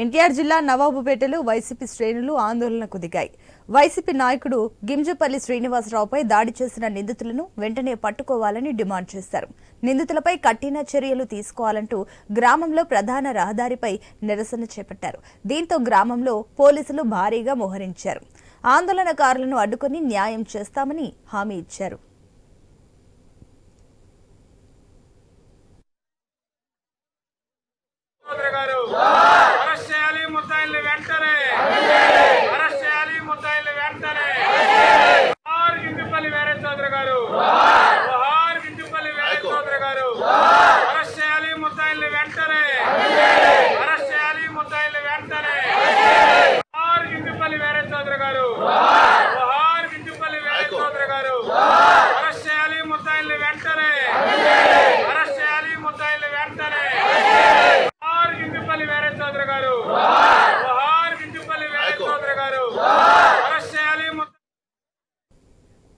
ఎన్టీఆర్ జిల్లా నవాబుపేటలో వైసీపీ శ్రేణులు ఆందోళనకు దిగాయి. వైసీపీ నాయకుడు గింజపల్లి శ్రీనివాసరావుపై దాడి చేసిన నిందితులను వెంటనే పట్టుకోవాలని డిమాండ్ చేశారు. నిందితులపై కఠిన చర్యలు తీసుకోవాలంటూ గ్రామంలో ప్రధాన రహదారిపై నిరసన చేపట్టారు. దీంతో గ్రామంలో పోలీసులు భారీగా మోహరించారు. ఆందోళనకారులను అడ్డుకుని న్యాయం చేస్తామని హామీ ఇచ్చారు. గారు